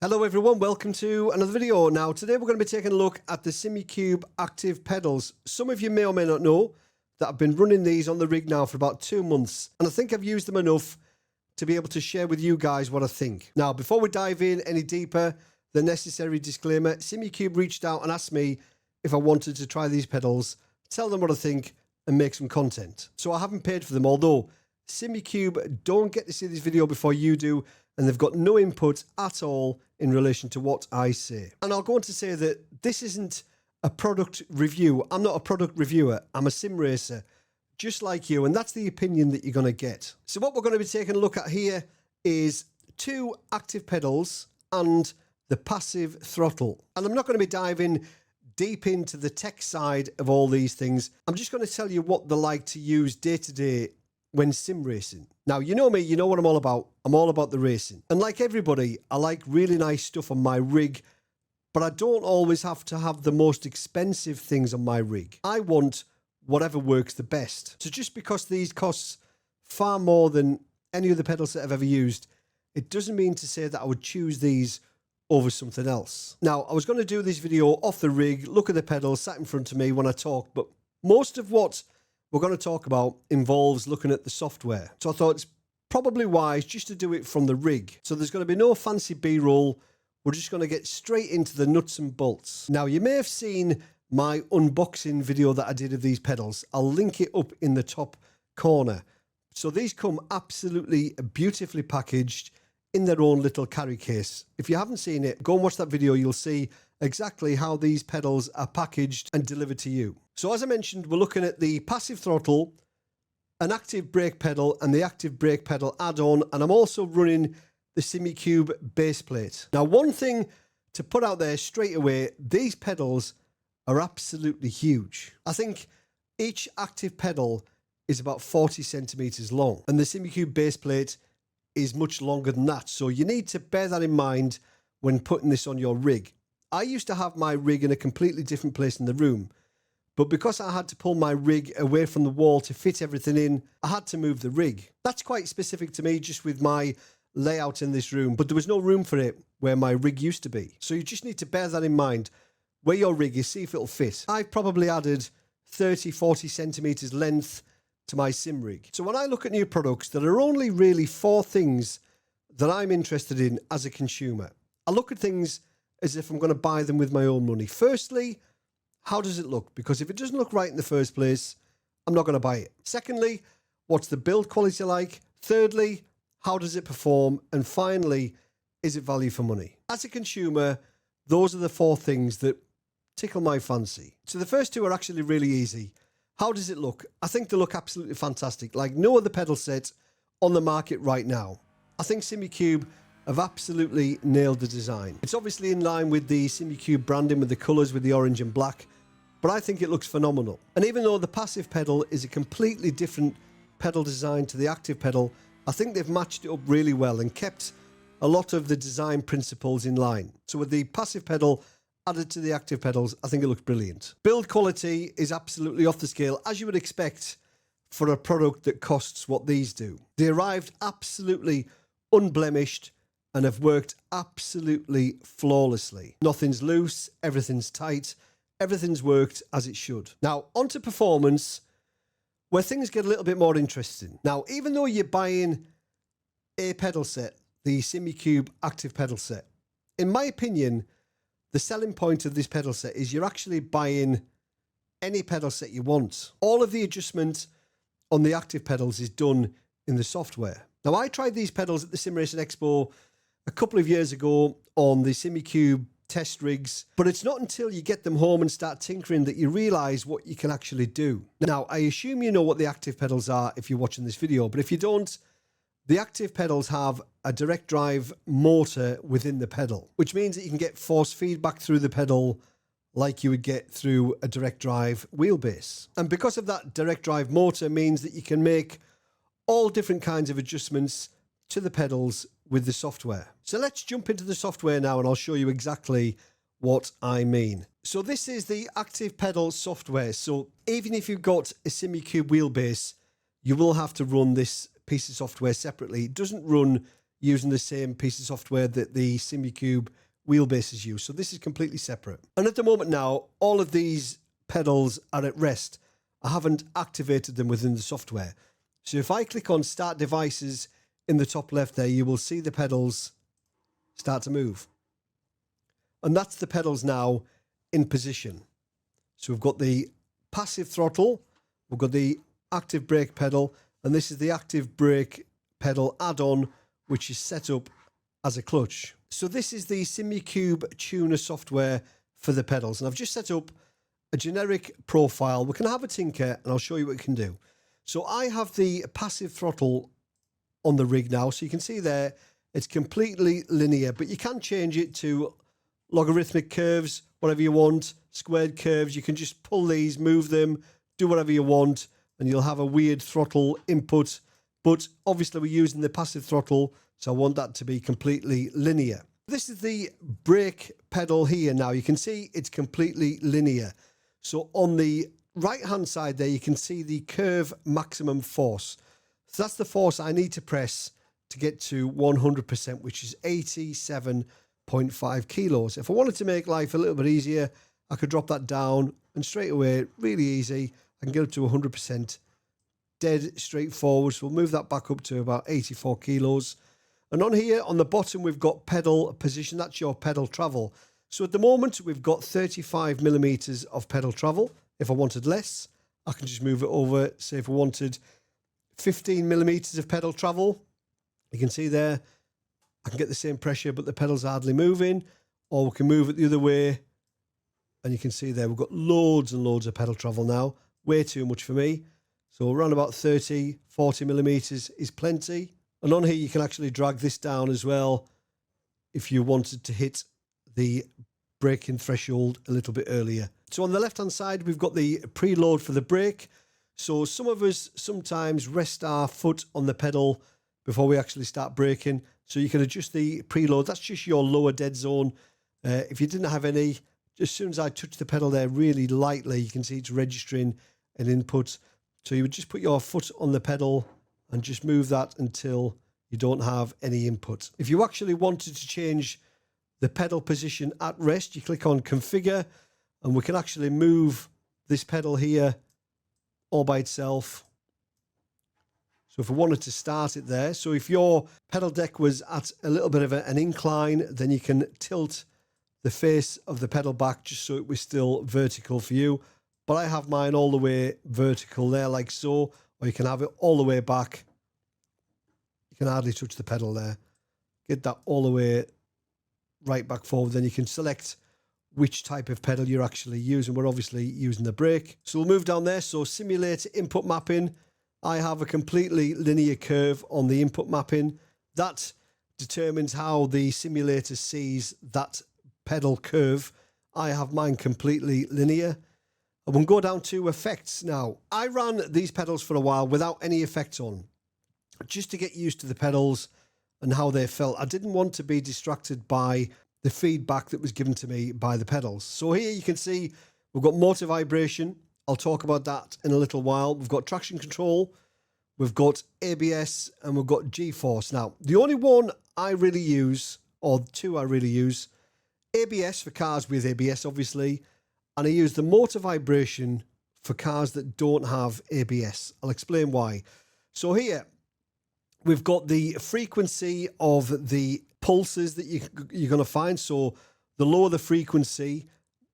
Hello everyone, welcome to another video. Now today we're going to be taking a look at the Simucube Active Pedals. Some of you may or may not know that I've been running these on the rig now for about 2 months, and I think I've used them enough to be able to share with you guys what I think. Now before we dive in any deeper, the necessary disclaimer: Simucube reached out and asked me if I wanted to try these pedals, tell them what I think and make some content. So I haven't paid for them, although Simucube don't get to see this video before you do, and they've got no input at all in relation to what I say. And I'll go on to say that this isn't a product review. I'm not a product reviewer. I'm a sim racer, just like you, and that's the opinion that you're going to get. So what we're going to be taking a look at here is 2 active pedals and the passive throttle. And I'm not going to be diving deep into the tech side of all these things. I'm just going to tell you what they're like to use day to day when sim racing. Now, you know me, you know what I'm all about. I'm all about the racing. And like everybody, I like really nice stuff on my rig, but I don't always have to have the most expensive things on my rig. I want whatever works the best. So just because these cost far more than any other pedals that I've ever used, it doesn't mean to say that I would choose these over something else. Now, I was going to do this video off the rig, look at the pedals sat in front of me when I talk, but most of what we're going to talk about involves looking at the software. So I thought it's probably wise just to do it from the rig. So there's going to be no fancy B-roll. We're just going to get straight into the nuts and bolts. Now, you may have seen my unboxing video that I did of these pedals. I'll link it up in the top corner. So these come absolutely beautifully packaged in their own little carry case. If you haven't seen it, go and watch that video. You'll see exactly how these pedals are packaged and delivered to you. So as I mentioned, we're looking at the passive throttle, an active brake pedal, and the active brake pedal add-on, and I'm also running the Simucube base plate. Now, one thing to put out there straight away, these pedals are absolutely huge. I think each active pedal is about 40 centimeters long, and the Simucube base plate is much longer than that. So you need to bear that in mind when putting this on your rig. I used to have my rig in a completely different place in the room, but because I had to pull my rig away from the wall to fit everything in, I had to move the rig. That's quite specific to me, just with my layout in this room, but there was no room for it where my rig used to be. So you just need to bear that in mind. Where your rig is, see if it'll fit. I've probably added 30, 40 centimeters length to my sim rig. So when I look at new products, there are only really 4 things that I'm interested in as a consumer. I look at things as if I'm going to buy them with my own money. Firstly, how does it look? Because if it doesn't look right in the first place, I'm not going to buy it. Secondly, what's the build quality like? Thirdly, how does it perform? And finally, is it value for money? As a consumer, those are the 4 things that tickle my fancy. So the first 2 are actually really easy. How does it look? I think they look absolutely fantastic, like no other pedal set on the market right now. I think Simucube have absolutely nailed the design. It's obviously in line with the Simucube branding with the colours with the orange and black, but I think it looks phenomenal. And even though the passive pedal is a completely different pedal design to the active pedal, I think they've matched it up really well and kept a lot of the design principles in line. So with the passive pedal added to the active pedals, I think it looks brilliant. Build quality is absolutely off the scale, as you would expect for a product that costs what these do. They arrived absolutely unblemished and have worked absolutely flawlessly. Nothing's loose, everything's tight, everything's worked as it should. Now, onto performance, where things get a little bit more interesting. Now, even though you're buying a pedal set, the Simucube Active Pedal set, in my opinion, the selling point of this pedal set is you're actually buying any pedal set you want. All of the adjustment on the active pedals is done in the software. Now, I tried these pedals at the Sim Racing Expo a couple of years ago on the Simucube test rigs, but it's not until you get them home and start tinkering that you realize what you can actually do. Now, I assume you know what the active pedals are if you're watching this video, but if you don't, the active pedals have a direct drive motor within the pedal, which means that you can get force feedback through the pedal like you would get through a direct drive wheelbase. And because of that direct drive motor means that you can make all different kinds of adjustments to the pedals with the software. So let's jump into the software now and I'll show you exactly what I mean. So this is the active pedal software. So even if you've got a Simucube wheelbase, you will have to run this piece of software separately. It doesn't run using the same piece of software that the Simucube wheelbases use. So this is completely separate. And at the moment now, all of these pedals are at rest. I haven't activated them within the software. So if I click on Start Devices in the top left there, you will see the pedals start to move. And that's the pedals now in position. So we've got the passive throttle, we've got the active brake pedal, and this is the active brake pedal add-on, which is set up as a clutch. So this is the Simucube tuner software for the pedals. And I've just set up a generic profile. We can have a tinker and I'll show you what it can do. So I have the passive throttle on the rig now. So you can see there, it's completely linear, but you can change it to logarithmic curves, whatever you want, squared curves. You can just pull these, move them, do whatever you want, and you'll have a weird throttle input. But obviously we're using the passive throttle, so I want that to be completely linear. This is the brake pedal here now. You can see it's completely linear. So on the right-hand side there, you can see the curve maximum force. So that's the force I need to press to get to 100%, which is 87.5 kilos. If I wanted to make life a little bit easier, I could drop that down and straight away, really easy, I can get up to 100%. Dead straightforward. So we'll move that back up to about 84 kilos. And on here, on the bottom, we've got pedal position. That's your pedal travel. So at the moment, we've got 35 millimeters of pedal travel. If I wanted less, I can just move it over. Say if I wanted 15 millimeters of pedal travel, you can see there, I can get the same pressure, but the pedal's hardly moving. Or we can move it the other way. And you can see there, we've got loads and loads of pedal travel now. Way too much for me. So around about 30, 40 millimeters is plenty. And on here, you can actually drag this down as well if you wanted to hit the braking threshold a little bit earlier. So on the left-hand side, we've got the preload for the brake. So some of us sometimes rest our foot on the pedal before we actually start braking. So you can adjust the preload. That's just your lower dead zone. If you didn't have any, as soon as I touch the pedal there really lightly, you can see it's registering an input. So you would just put your foot on the pedal and just move that until you don't have any input. If you actually wanted to change the pedal position at rest, you click on Configure, and we can actually move this pedal here all by itself. So if we wanted to start it there, so if your pedal deck was at a little bit of an incline, then you can tilt the face of the pedal back just so it was still vertical for you. But I have mine all the way vertical there, like so, or you can have it all the way back. You can hardly touch the pedal there. Get that all the way right back forward. Then you can select which type of pedal you're actually using. We're obviously using the brake. So we'll move down there. So simulate input mapping. I have a completely linear curve on the input mapping. That determines how the simulator sees that pedal curve. I have mine completely linear. And we'll go down to effects now. I ran these pedals for a while without any effects on, just to get used to the pedals and how they felt. I didn't want to be distracted by the feedback that was given to me by the pedals. So here you can see we've got motor vibration. I'll talk about that in a little while. We've got traction control, we've got ABS, and we've got G-force. Now, the only one I really use, or two I really use, ABS for cars with ABS, obviously, and I use the motor vibration for cars that don't have ABS. I'll explain why. So here, we've got the frequency of the pulses that you're going to find. So the lower the frequency,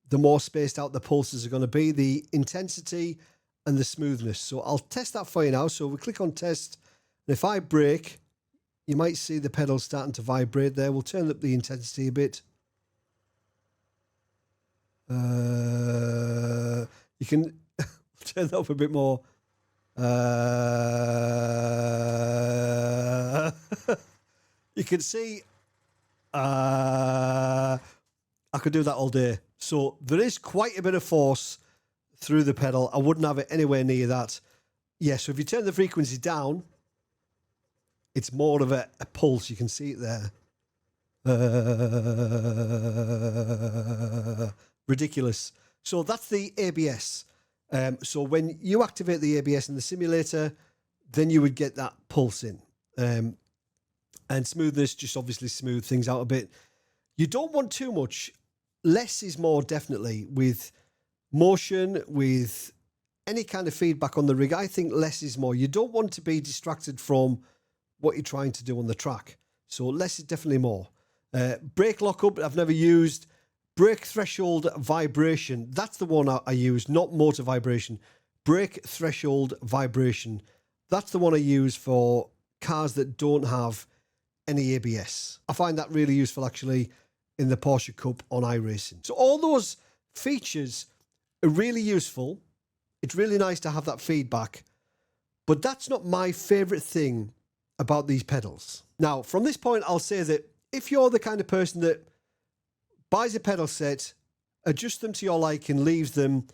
the more spaced out the pulses are going to be, the intensity and the smoothness. So I'll test that for you now. So we click on test. And if I brake, you might see the pedal starting to vibrate there. We'll turn up the intensity a bit. You can turn that up a bit more. You can see I could do that all day. So there is quite a bit of force through the pedal. I wouldn't have it anywhere near that. Yeah, so if you turn the frequency down, it's more of a pulse. You can see it there. Ridiculous. So that's the ABS. So when you activate the ABS in the simulator, then you would get that pulse in. And smoothness, just obviously smooth things out a bit. You don't want too much. Less is more, definitely, with motion, with any kind of feedback on the rig. I think less is more. You don't want to be distracted from what you're trying to do on the track. So less is definitely more. Brake lockup, I've never used. Brake threshold vibration, that's the one I use, not motor vibration. Brake threshold vibration, that's the one I use for cars that don't have any ABS. I find that really useful, actually, in the Porsche Cup on iRacing. So all those features are really useful. It's really nice to have that feedback, but that's not my favorite thing about these pedals. Now, from this point, I'll say that if you're the kind of person that buys a pedal set, adjusts them to your liking, leaves them,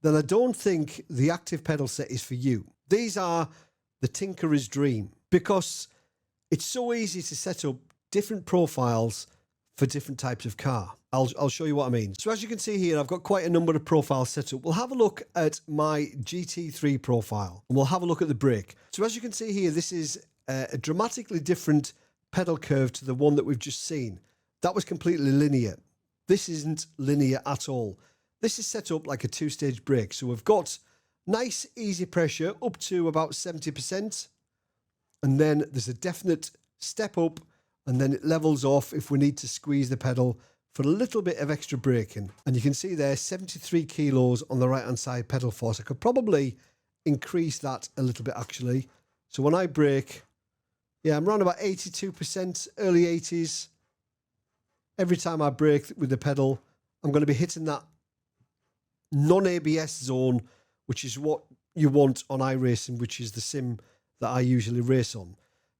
then I don't think the active pedal set is for you. These are the tinkerer's dream, because it's so easy to set up different profiles for different types of car. I'll show you what I mean. So as you can see here, I've got quite a number of profiles set up. We'll have a look at my GT3 profile, and we'll have a look at the brake. So as you can see here, this is a dramatically different pedal curve to the one that we've just seen. That was completely linear. This isn't linear at all. This is set up like a two-stage brake. So we've got nice, easy pressure up to about 70%. And then there's a definite step up, and then it levels off if we need to squeeze the pedal for a little bit of extra braking. And you can see there, 73 kilos on the right-hand side pedal force. I could probably increase that a little bit, actually. So when I brake, yeah, I'm around about 82%, early 80s. Every time I brake with the pedal, I'm going to be hitting that non-ABS zone, which is what you want on iRacing, which is the sim that I usually race on.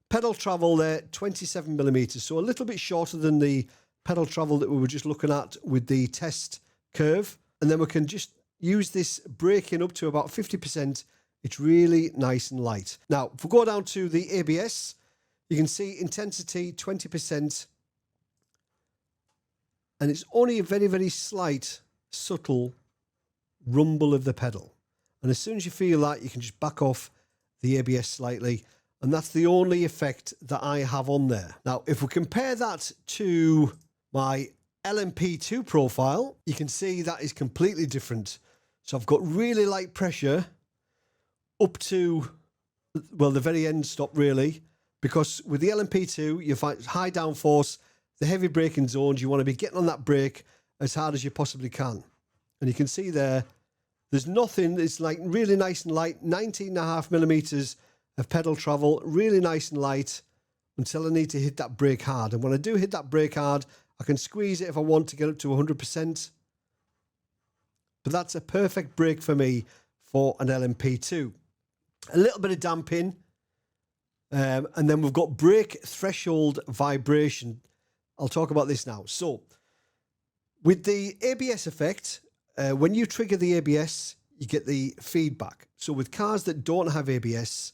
Pedal travel there, 27 millimeters, so a little bit shorter than the pedal travel that we were just looking at with the test curve. And then we can just use this braking up to about 50%. It's really nice and light. Now, if we go down to the ABS, you can see intensity, 20%. And it's only a very, very slight, subtle rumble of the pedal. And as soon as you feel that, you can just back off the ABS slightly. And that's the only effect that I have on there. Now, if we compare that to my LMP2 profile, you can see that is completely different. So I've got really light pressure up to, well, the very end stop, really. Because with the LMP2, you find high downforce, the heavy braking zones, you want to be getting on that brake as hard as you possibly can. And you can see there's nothing. It's like really nice and light, 19.5 millimeters of pedal travel, really nice and light until I need to hit that brake hard. And when I do hit that brake hard, I can squeeze it if I want to get up to 100%. But that's a perfect brake for me for an LMP2. A little bit of damping. And then we've got brake threshold vibration. I'll talk about this now. So with the ABS effect, when you trigger the ABS, you get the feedback. So with cars that don't have ABS,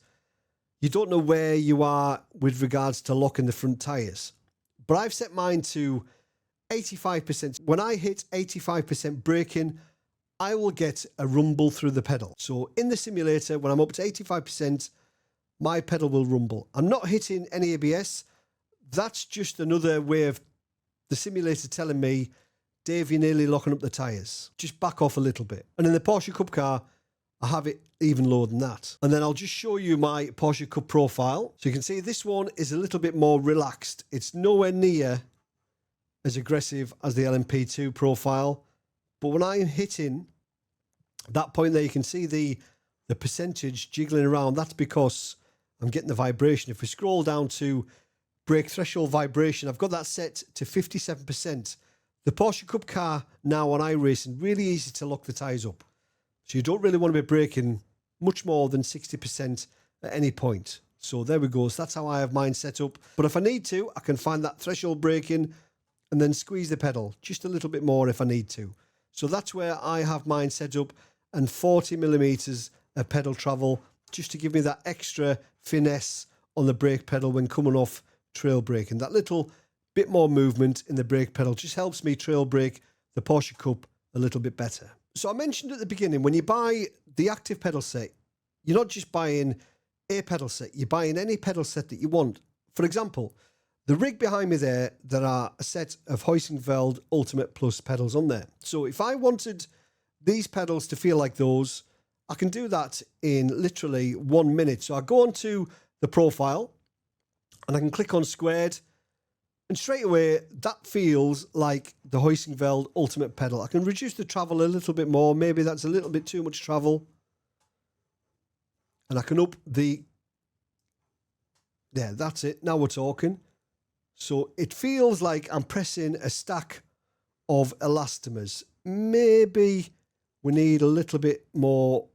you don't know where you are with regards to locking the front tyres. But I've set mine to 85%. When I hit 85% braking, I will get a rumble through the pedal. So in the simulator, when I'm up to 85%, my pedal will rumble. I'm not hitting any ABS. That's just another way of the simulator telling me, Dave, you're nearly locking up the tyres. Just back off a little bit. And in the Porsche Cup car, I have it even lower than that. And then I'll just show you my Porsche Cup profile. So you can see this one is a little bit more relaxed. It's nowhere near as aggressive as the LMP2 profile. But when I'm hitting that point there, you can see the percentage jiggling around. That's because I'm getting the vibration. If we scroll down to brake threshold vibration, I've got that set to 57%. The Porsche Cup car now on iRacing, really easy to lock the tyres up. So you don't really want to be braking much more than 60% at any point. So there we go. So that's how I have mine set up. But if I need to, I can find that threshold braking and then squeeze the pedal just a little bit more if I need to. So that's where I have mine set up, and 40 millimeters of pedal travel just to give me that extra finesse on the brake pedal when coming off trail braking. That little bit more movement in the brake pedal just helps me trail brake the Porsche Cup a little bit better. So I mentioned at the beginning, when you buy the active pedal set, you're not just buying a pedal set, you're buying any pedal set that you want. For example, The rig behind me there are a set of Heusinkveld Ultimate Plus pedals on there. So if I wanted these pedals to feel like those, I can do that in literally 1 minute. So I go onto the profile and I can click on squared, and straight away that feels like the Heusinkveld Ultimate pedal. I can reduce the travel a little bit more. Maybe that's a little bit too much travel. And I can up the... There, that's it. Now we're talking. So it feels like I'm pressing a stack of elastomers. Maybe we need a little bit more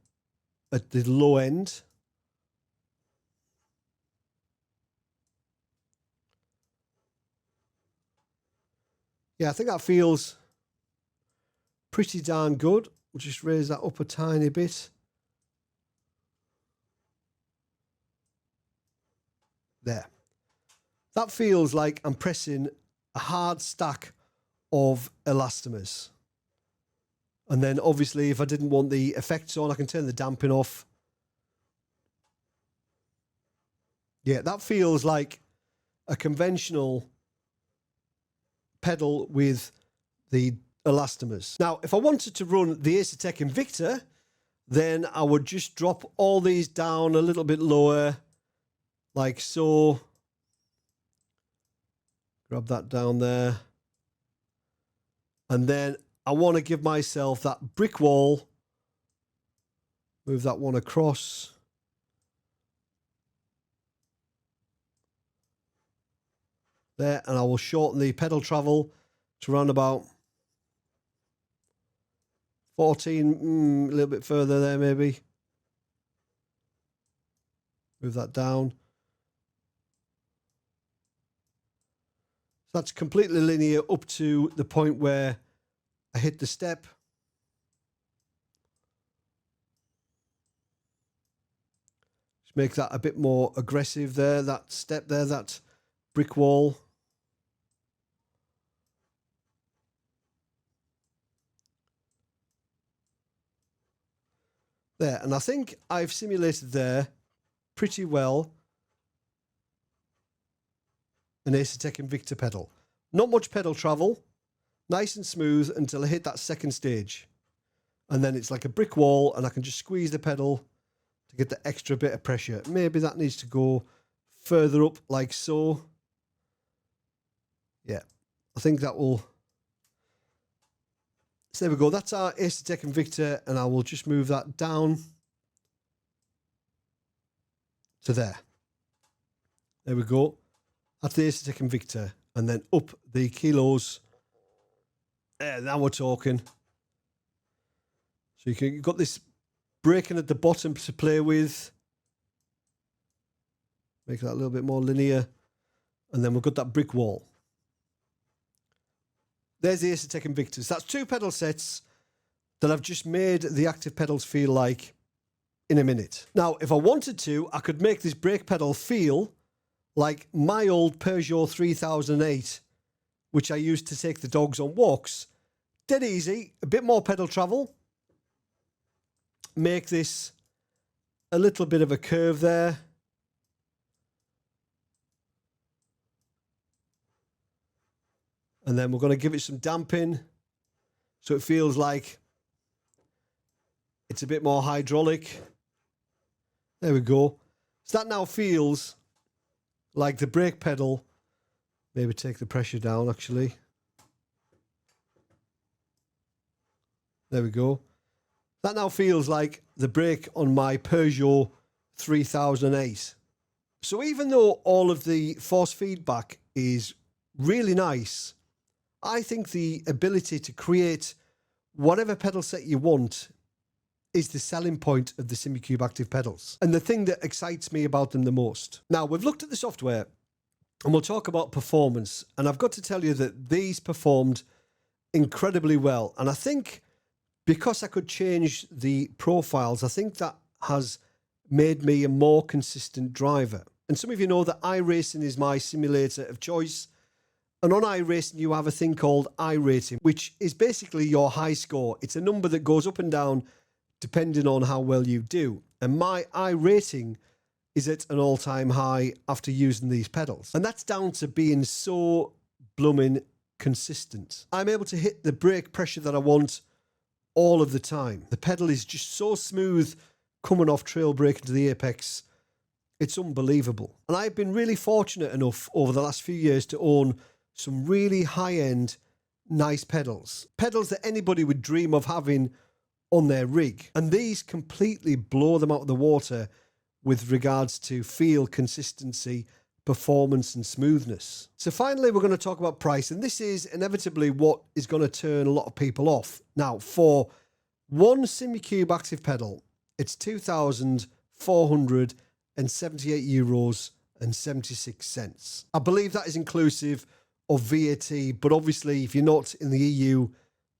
at the low end. Yeah, I think that feels pretty darn good. We'll just raise that up a tiny bit. There. That feels like I'm pressing a hard stack of elastomers. And then obviously if I didn't want the effects on, I can turn the damping off. Yeah, that feels like a conventional pedal with the elastomers. Now, if I wanted to run the Acertec Invicta, then I would just drop all these down a little bit lower, like so. Grab that down there. And then I want to give myself that brick wall. Move that one across. There, and I will shorten the pedal travel to around about 14, a little bit further there maybe. Move that down. So that's completely linear up to the point where I hit the step. Just make that a bit more aggressive there, that step there, that brick wall. There, and I think I've simulated there pretty well an Acertec Invicta pedal. Not much pedal travel, nice and smooth until I hit that second stage. And then it's like a brick wall and I can just squeeze the pedal to get the extra bit of pressure. Maybe that needs to go further up like so. Yeah, I think that will... So there we go, that's our Acertec Invicta, and I will just move that down to there. There we go. That's the Acertec Invicta, and then up the kilos. There, now we're talking. So you've got this braking at the bottom to play with. Make that a little bit more linear. And then we've got that brick wall. There's the Acertec Invictus. That's two pedal sets that I've just made the active pedals feel like in a minute. Now, if I wanted to, I could make this brake pedal feel like my old Peugeot 3008, which I used to take the dogs on walks. Dead easy, a bit more pedal travel. Make this a little bit of a curve there. And then we're going to give it some damping so it feels like it's a bit more hydraulic. There we go. So that now feels like the brake pedal. Maybe take the pressure down, actually. There we go. That now feels like the brake on my Peugeot 3008. So even though all of the force feedback is really nice, I think the ability to create whatever pedal set you want is the selling point of the Simucube Active Pedals, and the thing that excites me about them the most. Now, we've looked at the software and we'll talk about performance, and I've got to tell you that these performed incredibly well. And I think because I could change the profiles, I think that has made me a more consistent driver. And some of you know that iRacing is my simulator of choice. And on iRacing, you have a thing called iRating, which is basically your high score. It's a number that goes up and down depending on how well you do. And my iRating is at an all-time high after using these pedals. And that's down to being so blooming consistent. I'm able to hit the brake pressure that I want all of the time. The pedal is just so smooth coming off trail brake into the apex. It's unbelievable. And I've been really fortunate enough over the last few years to own some really high-end, nice pedals. Pedals that anybody would dream of having on their rig. And these completely blow them out of the water with regards to feel, consistency, performance and smoothness. So finally, we're going to talk about price. And this is inevitably what is going to turn a lot of people off. Now, for one Simucube Active pedal, it's €2,478.76. I believe that is inclusive of VAT, but obviously if you're not in the EU,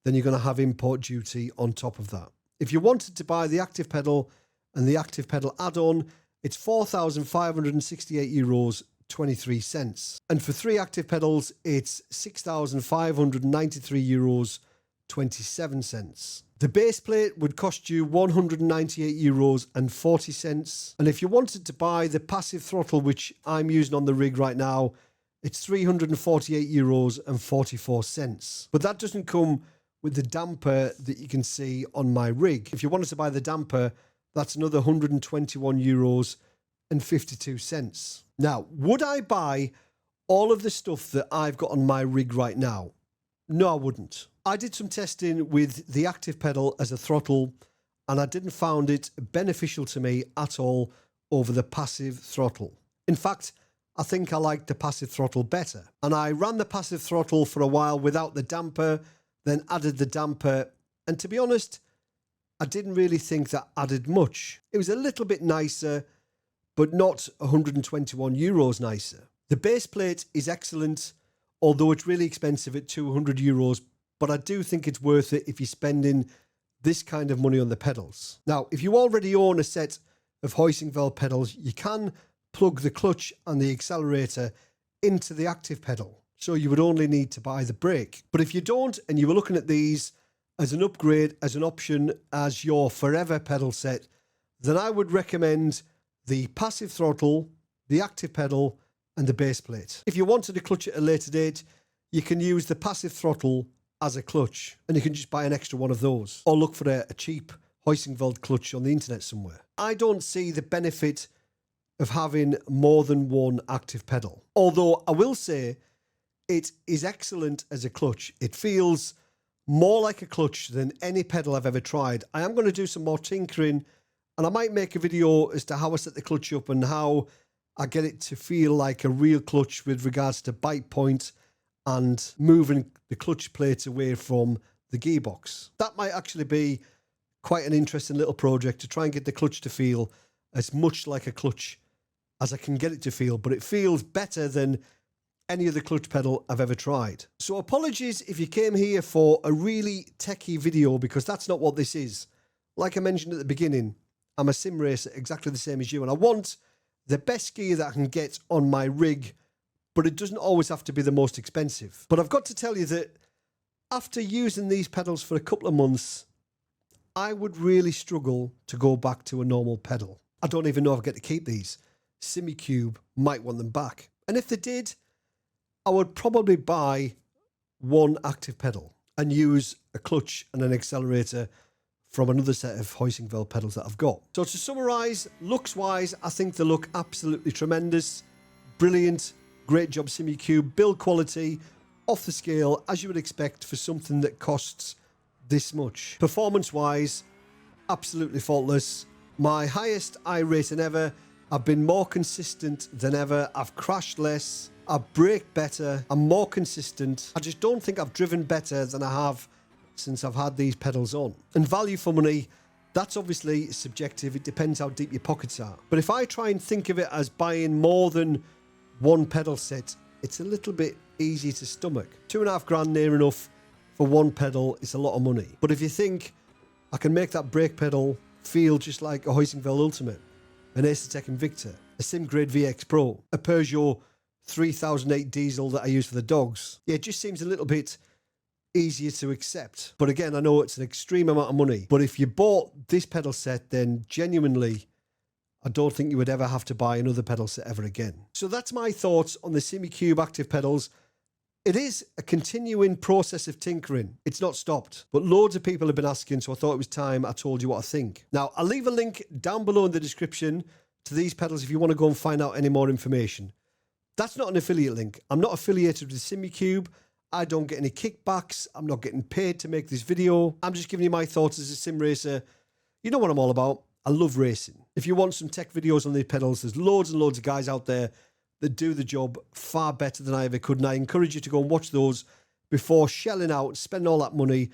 then you're going to have import duty on top of that. If you wanted to buy the Active pedal and the Active pedal add-on, it's €4,568.23. And for 3 Active pedals, it's €6,593.27. The base plate would cost you €198.40. And if you wanted to buy the passive throttle, which I'm using on the rig right now, it's €348.44. But that doesn't come with the damper that you can see on my rig. If you wanted to buy the damper, that's another €121.52. Now, would I buy all of the stuff that I've got on my rig right now? No, I wouldn't. I did some testing with the Active pedal as a throttle, and I didn't find it beneficial to me at all over the passive throttle. In fact, I think I liked the passive throttle better. And I ran the passive throttle for a while without the damper, then added the damper. And to be honest, I didn't really think that added much. It was a little bit nicer, but not €121 nicer. The base plate is excellent, although it's really expensive at €200, but I do think it's worth it if you're spending this kind of money on the pedals. Now, if you already own a set of Hoisingveld pedals, you can plug the clutch and the accelerator into the Active pedal, so you would only need to buy the brake. But if you don't, and you were looking at these as an upgrade, as an option, as your forever pedal set, then I would recommend the passive throttle, the Active pedal, and the base plate. If you wanted a clutch at a later date, you can use the passive throttle as a clutch, and you can just buy an extra one of those, or look for a cheap Hoisingveld clutch on the internet somewhere. I don't see the benefit of having more than one Active pedal, although I will say it is excellent as a clutch. It feels more like a clutch than any pedal I've ever tried. I am going to do some more tinkering, and I might make a video as to how I set the clutch up and how I get it to feel like a real clutch with regards to bite point and moving the clutch plates away from the gearbox. That might actually be quite an interesting little project, to try and get the clutch to feel as much like a clutch as I can get it to feel, but it feels better than any other clutch pedal I've ever tried. So apologies if you came here for a really techie video, because that's not what this is. Like I mentioned at the beginning, I'm a sim racer exactly the same as you, and I want the best gear that I can get on my rig, but it doesn't always have to be the most expensive. But I've got to tell you that after using these pedals for a couple of months, I would really struggle to go back to a normal pedal. I don't even know if I get to keep these. Simucube might want them back. And if they did, I would probably buy one Active pedal and use a clutch and an accelerator from another set of Hoisingveld pedals that I've got. So to summarise, looks-wise, I think they look absolutely tremendous. Brilliant. Great job, Simucube. Build quality, off the scale, as you would expect for something that costs this much. Performance-wise, absolutely faultless. My highest iRacing ever. I've been more consistent than ever. I've crashed less. I've braked better. I'm more consistent. I just don't think I've driven better than I have since I've had these pedals on. And value for money, that's obviously subjective. It depends how deep your pockets are. But if I try and think of it as buying more than one pedal set, it's a little bit easy to stomach. £2.5 near enough for one pedal is a lot of money. But if you think I can make that brake pedal feel just like a Hoisingveld Ultimate, an Acertec Invicta, a SimGrade VX Pro, a Peugeot 3008 diesel that I use for the dogs, yeah, it just seems a little bit easier to accept. But again, I know it's an extreme amount of money. But if you bought this pedal set, then genuinely, I don't think you would ever have to buy another pedal set ever again. So that's my thoughts on the Simucube Active Pedals. It is a continuing process of tinkering. It's not stopped. But loads of people have been asking, so I thought it was time I told you what I think. Now, I'll leave a link down below in the description to these pedals if you want to go and find out any more information. That's not an affiliate link. I'm not affiliated with Simucube. I don't get any kickbacks. I'm not getting paid to make this video. I'm just giving you my thoughts as a sim racer. You know what I'm all about. I love racing. If you want some tech videos on these pedals, there's loads and loads of guys out there that do the job far better than I ever could. And I encourage you to go and watch those before shelling out, spending all that money.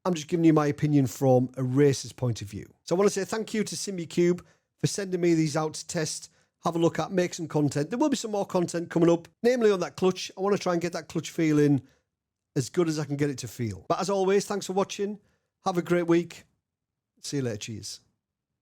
I'm just giving you my opinion from a racer's point of view. So I want to say thank you to Simucube for sending me these out to test, have a look at, make some content. There will be some more content coming up, namely on that clutch. I want to try and get that clutch feeling as good as I can get it to feel. But as always, thanks for watching. Have a great week. See you later. Cheers.